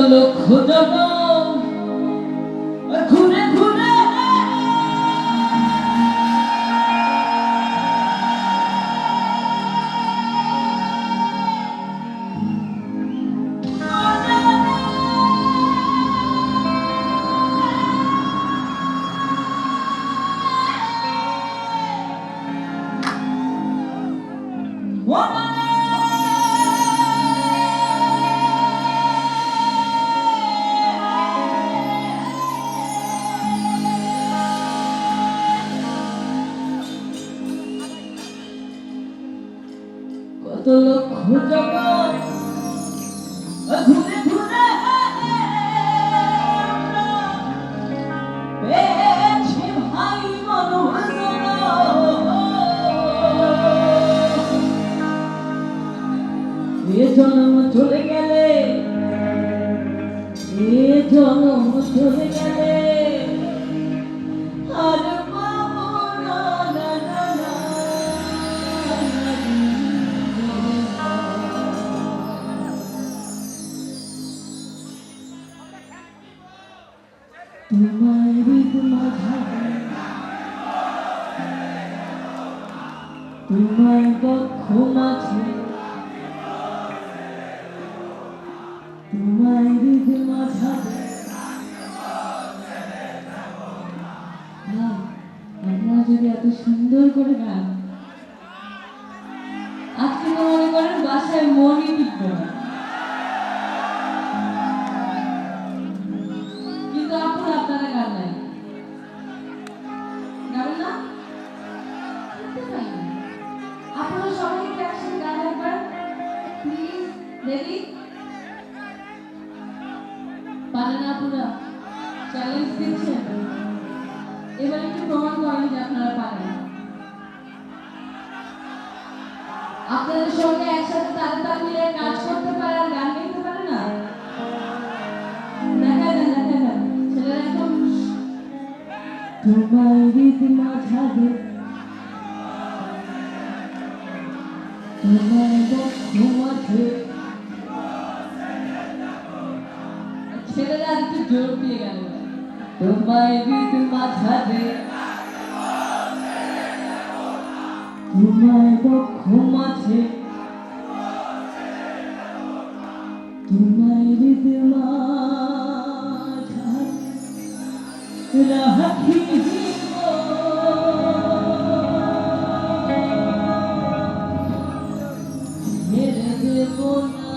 লক্ষ জনম ঘুরে ঘুরে কত লক্ষ জগৎ ঘুরে ঘুরে পেয়েছি ভাই মনোজন এ জন্ম চলে গেলে এ জন্ম চলে গেলে আর পাবো না না না না তোমার হৃদ মাঝে তোমার বক্ষ মাঝে তোমার হৃদ মাঝে আমরা যদি এত সুন্দর করে গান আজকে তো মনে করেন বাসায় মনই টিকবে না কিন্তু আপনারা গান নাই গান না আপনারা সবাই কি একসাথে গান একবার প্লিজ রেডি পারেন আপনারা চ্যালেঞ্জ দিচ্ছেন এবার একটু প্রমাণ করেন যে আপনারা পারেন আপনাদের সঙ্গে একসাথে তালে তাল মিলিয়ে কাজ করতে পারে আর গান গাইতে পারে না দেখা দেন ছেলেরা একদম তোমার হৃদ মাঝে তোমার বক্ষ মাঝে ছেলেরা একটু জোর দিয়ে গেল তোমার হৃদ মাঝে তোমার বক্ষ মাঝে তোমার হৃদ মাঝে রাখি ছেড়ে দেব না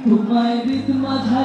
তোমায় হৃদ মাঝে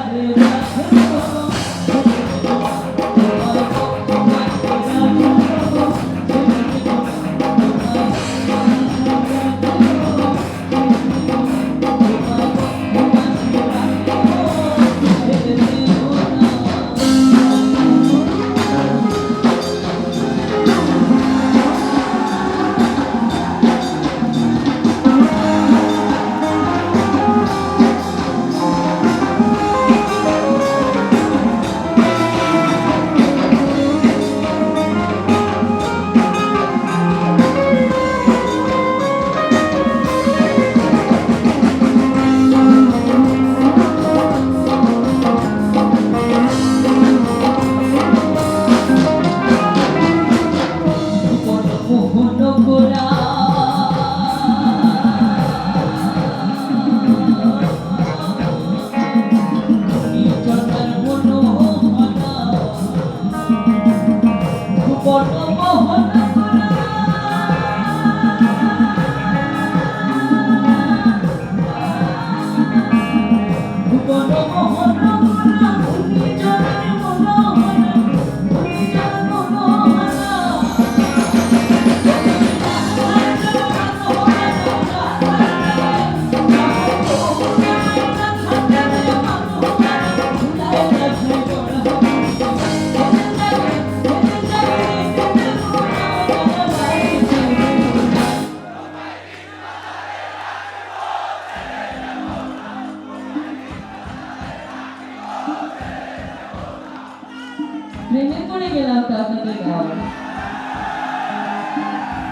প্রেমে পড়ে গেলাম তো আপনাদের গাওয়ার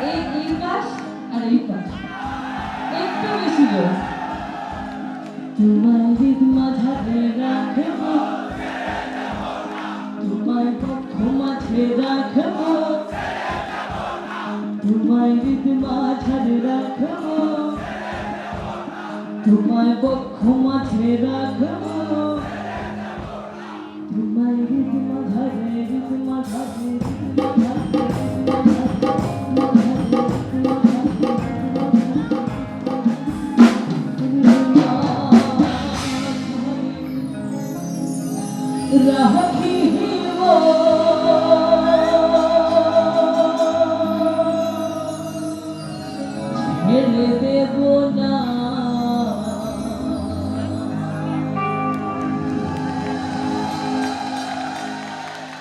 এই পাশ আর এই পাশ একটু বেশি জোর তোমার হৃদ মাঝারে রাখবো তোমার পক্ষ মাঝে রাখবো তোমার হৃদ মাঝারে রাখবো তোমার পক্ষ মাঝে রাখবো তোমার হৃদ মাঝারে রাখিব